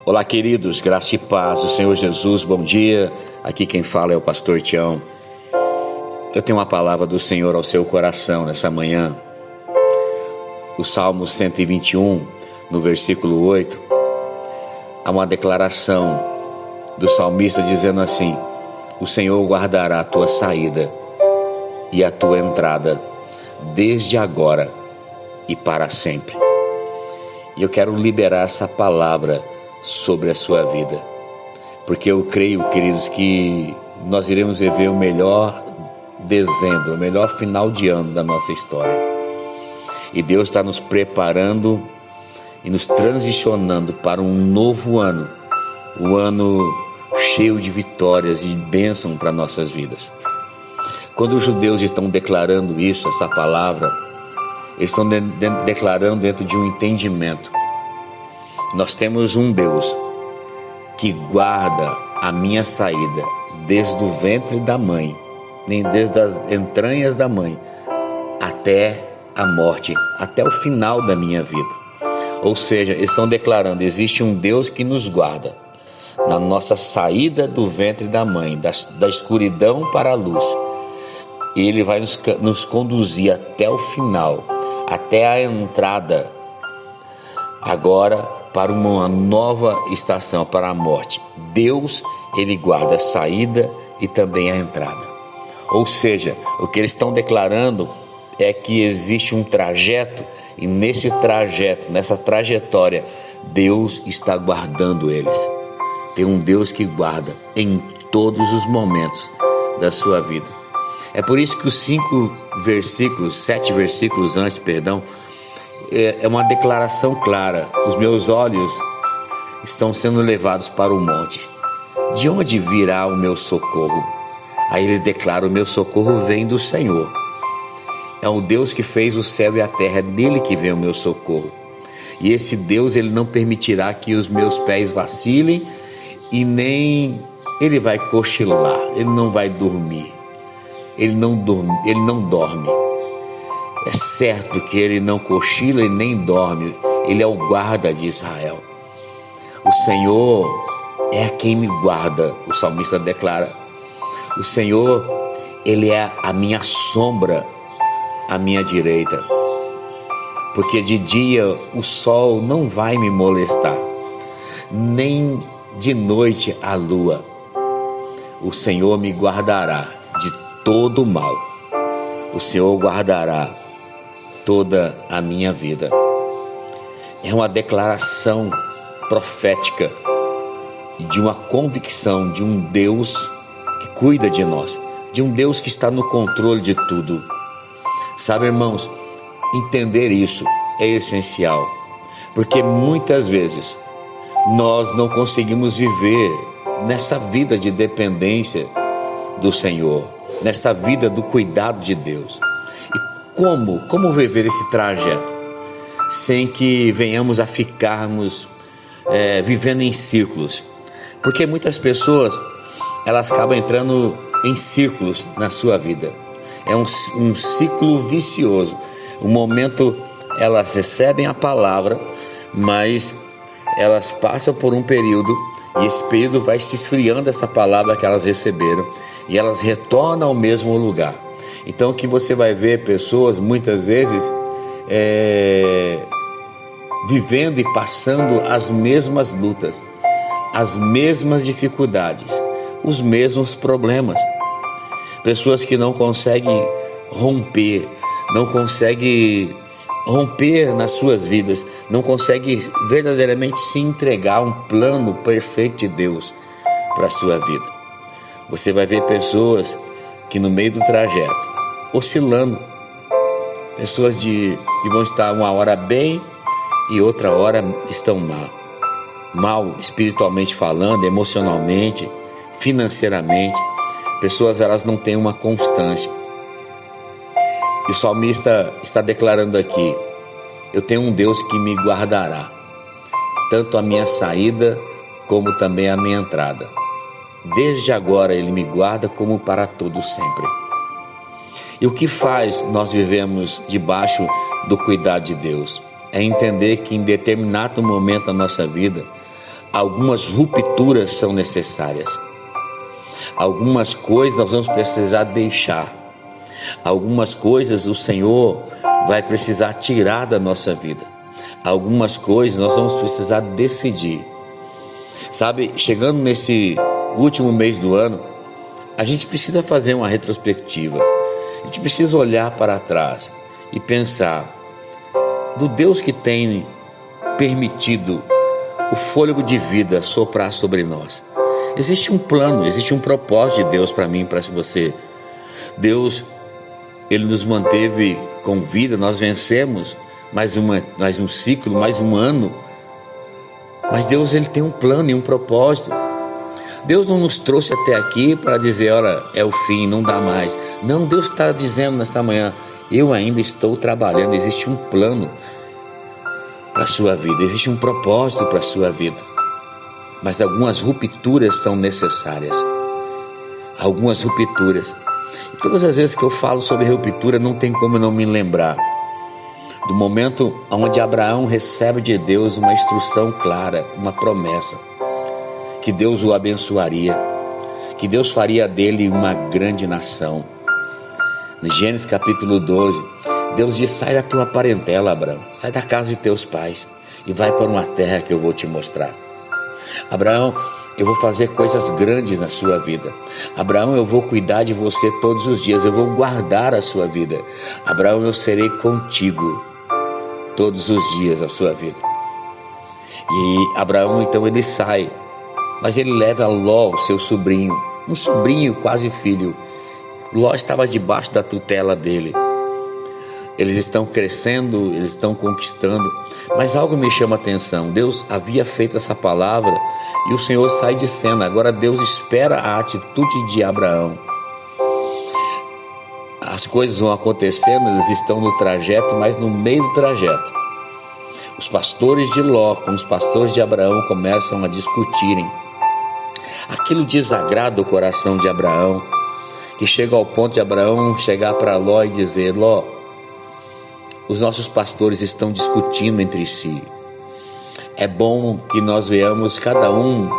Olá, queridos, graça e paz do Senhor Jesus, bom dia. Aqui quem fala é o pastor Tião. Eu tenho uma palavra do Senhor ao seu coração nessa manhã. O Salmo 121, no versículo 8, há uma declaração do salmista dizendo assim: o Senhor guardará a tua saída e a tua entrada, desde agora e para sempre. E eu quero liberar essa palavra sobre a sua vida, porque eu creio, queridos, que nós iremos viver o melhor dezembro, o melhor final de ano da nossa história. E Deus está nos preparando e nos transicionando para um novo ano, um ano cheio de vitórias e bênção para nossas vidas. Quando os judeus estão declarando isso, essa palavra, eles estão declarando dentro de um entendimento. Nós temos um Deus que guarda a minha saída desde o ventre da mãe, nem desde as entranhas da mãe, até a morte, até o final da minha vida. Ou seja, eles estão declarando: existe um Deus que nos guarda na nossa saída do ventre da mãe, da escuridão para a luz. Ele vai nos conduzir até o final, até a entrada, agora para uma nova estação, para a morte. Deus, Ele guarda a saída e também a entrada. Ou seja, o que eles estão declarando é que existe um trajeto, e nesse trajeto, nessa trajetória, Deus está guardando eles. Tem um Deus que guarda em todos os momentos da sua vida. É por isso que os 7 versículos antes, é uma declaração clara: os meus olhos estão sendo levados para o monte. De onde virá o meu socorro? Aí ele declara: o meu socorro vem do Senhor. É o Deus que fez o céu e a terra, é dele que vem o meu socorro. E esse Deus, ele não permitirá que os meus pés vacilem, e nem ele vai cochilar, ele não vai dormir. Ele não dorme. É certo que ele não cochila e nem dorme. Ele é o guarda de Israel. O Senhor é quem me guarda. O salmista declara: o Senhor, Ele é a minha sombra à minha direita. Porque de dia o sol não vai me molestar, nem de noite a lua. O Senhor me guardará de todo mal. O Senhor guardará toda a minha vida. É uma declaração profética de uma convicção de um Deus que cuida de nós, de um Deus que está no controle de tudo. Sabe, irmãos, entender isso é essencial, porque muitas vezes nós não conseguimos viver nessa vida de dependência do Senhor, nessa vida do cuidado de Deus. E como viver esse trajeto sem que venhamos a ficarmos vivendo em círculos? Porque muitas pessoas, elas acabam entrando em círculos na sua vida. É um ciclo vicioso. Um momento elas recebem a palavra, mas elas passam por um período, e esse período vai se esfriando essa palavra que elas receberam, e elas retornam ao mesmo lugar. Então, que você vai ver pessoas muitas vezes vivendo e passando as mesmas lutas, as mesmas dificuldades, os mesmos problemas. Pessoas que não conseguem romper nas suas vidas, não conseguem verdadeiramente se entregar a um plano perfeito de Deus para a sua vida. Você vai ver pessoas que no meio do trajeto, oscilando, pessoas que vão estar uma hora bem e outra hora estão mal espiritualmente falando, emocionalmente, financeiramente. Pessoas, elas não têm uma constância. E o salmista está declarando aqui: eu tenho um Deus que me guardará, tanto a minha saída como também a minha entrada. Desde agora Ele me guarda como para todo sempre. E o que faz nós vivemos debaixo do cuidado de Deus? É entender que em determinado momento da nossa vida, Algumas rupturas são necessárias. Algumas coisas nós vamos precisar deixar. Algumas coisas o Senhor vai precisar tirar da nossa vida. Algumas coisas nós vamos precisar decidir. Sabe, chegando nesse último mês do ano, a gente precisa fazer uma retrospectiva. A gente precisa olhar para trás e pensar do Deus que tem permitido o fôlego de vida soprar sobre nós. Existe um plano, existe um propósito de Deus para mim e para você. Deus, Ele nos manteve com vida, nós vencemos mais um ciclo, mais um ano. Mas Deus, Ele tem um plano e um propósito. Deus não nos trouxe até aqui para dizer, olha, é o fim, não dá mais. Não, Deus está dizendo nessa manhã, eu ainda estou trabalhando, existe um plano para a sua vida, existe um propósito para a sua vida. Mas algumas rupturas são necessárias. Algumas rupturas. E todas as vezes que eu falo sobre ruptura, não tem como eu não me lembrar do momento onde Abraão recebe de Deus uma instrução clara, uma promessa, que Deus o abençoaria, que Deus faria dele uma grande nação. No Gênesis capítulo 12, Deus diz, sai da tua parentela, Abraão, sai da casa de teus pais e vai para uma terra que eu vou te mostrar. Abraão, eu vou fazer coisas grandes na sua vida. Abraão, eu vou cuidar de você todos os dias, eu vou guardar a sua vida. Abraão, eu serei contigo todos os dias da sua vida. E Abraão, então, ele sai, mas ele leva Ló, o seu sobrinho, um sobrinho quase filho. Ló estava debaixo da tutela dele. Eles estão crescendo, eles estão conquistando, mas algo me chama a atenção. Deus havia feito essa palavra e o Senhor sai de cena. Agora Deus espera a atitude de Abraão. As coisas vão acontecendo, eles estão no trajeto, mas no meio do trajeto, os pastores de Ló com os pastores de Abraão começam a discutirem. Aquilo desagrada o coração de Abraão, que chega ao ponto de Abraão chegar para Ló e dizer, Ló, os nossos pastores estão discutindo entre si. É bom que nós venhamos cada um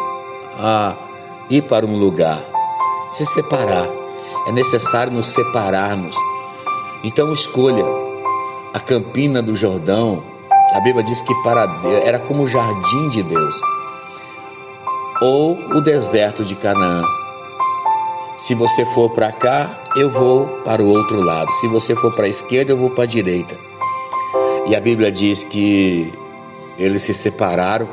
a ir para um lugar, se separar. É necessário nos separarmos. Então escolha a campina do Jordão, que a Bíblia diz que para Deus era como o jardim de Deus, ou o deserto de Canaã. Se você for para cá, eu vou para o outro lado. Se você for para a esquerda, eu vou para a direita. E a Bíblia diz que eles se separaram.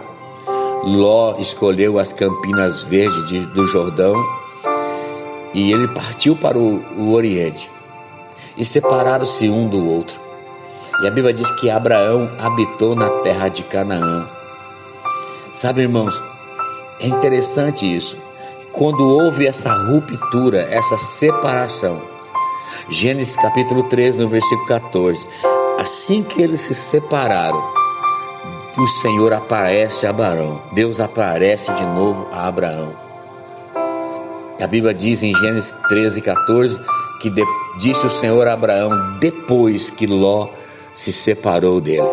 Ló escolheu as campinas verdes do Jordão e ele partiu para o Oriente. E separaram-se um do outro. E a Bíblia diz que Abraão habitou na terra de Canaã. Sabe, irmãos, é interessante isso. Quando houve essa ruptura, essa separação, Gênesis capítulo 13, no versículo 14, assim que eles se separaram, o Senhor aparece a Abraão. Deus aparece de novo a Abraão. A Bíblia diz em Gênesis 13, 14, que disse o Senhor a Abraão depois que Ló se separou dele.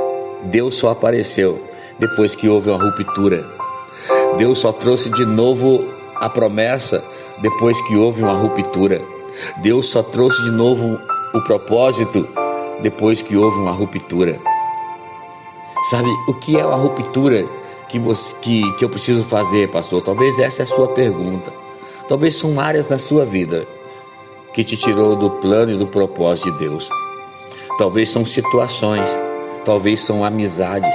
Deus só apareceu depois que houve uma ruptura. Deus só trouxe de novo a promessa depois que houve uma ruptura. Deus só trouxe de novo o propósito depois que houve uma ruptura. Sabe, o que é uma ruptura que eu preciso fazer, pastor? Talvez essa é a sua pergunta. Talvez são áreas na sua vida que te tirou do plano e do propósito de Deus. Talvez são situações, talvez são amizades,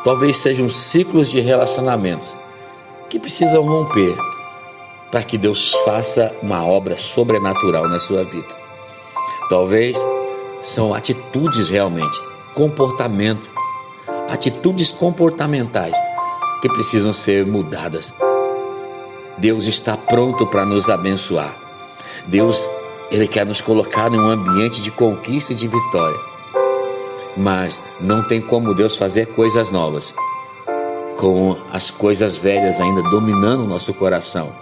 talvez sejam ciclos de relacionamentos que precisam romper para que Deus faça uma obra sobrenatural na sua vida. Talvez são atitudes realmente, comportamento, atitudes comportamentais que precisam ser mudadas. Deus está pronto para nos abençoar. Deus, Ele quer nos colocar em um ambiente de conquista e de vitória. Mas não tem como Deus fazer coisas novas com as coisas velhas ainda dominando o nosso coração.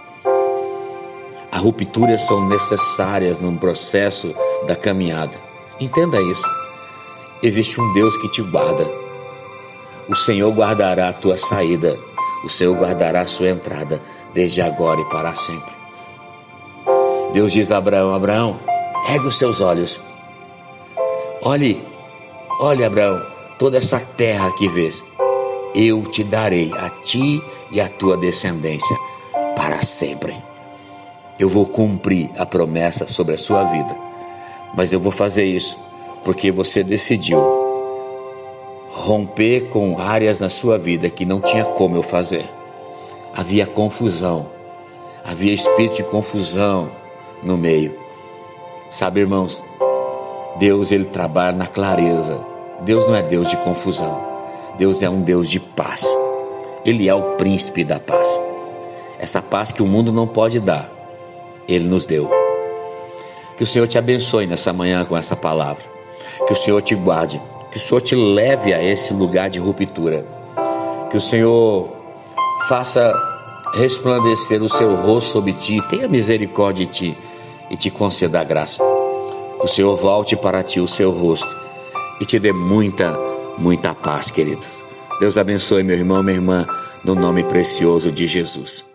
As rupturas são necessárias num processo da caminhada. Entenda isso. Existe um Deus que te guarda. O Senhor guardará a tua saída. O Senhor guardará a sua entrada desde agora e para sempre. Deus diz a Abraão: Abraão, ergue os seus olhos. Olhe, Abraão, toda essa terra que vês, eu te darei a ti e a tua descendência para sempre. Eu vou cumprir a promessa sobre a sua vida, mas eu vou fazer isso porque você decidiu romper com áreas na sua vida que não tinha como eu fazer. Havia confusão, havia espírito de confusão no meio. Sabe, irmãos, Deus, ele trabalha na clareza. Deus não é Deus de confusão. Deus é um Deus de paz. Ele é o príncipe da paz. Essa paz que o mundo não pode dar, ele nos deu. Que o Senhor te abençoe nessa manhã com essa palavra. Que o Senhor te guarde. Que o Senhor te leve a esse lugar de ruptura. Que o Senhor faça resplandecer o seu rosto sobre ti, tenha misericórdia de ti e te conceda a graça. Que o Senhor volte para ti o seu rosto e te dê muita paz, queridos. Deus abençoe, meu irmão, minha irmã, no nome precioso de Jesus.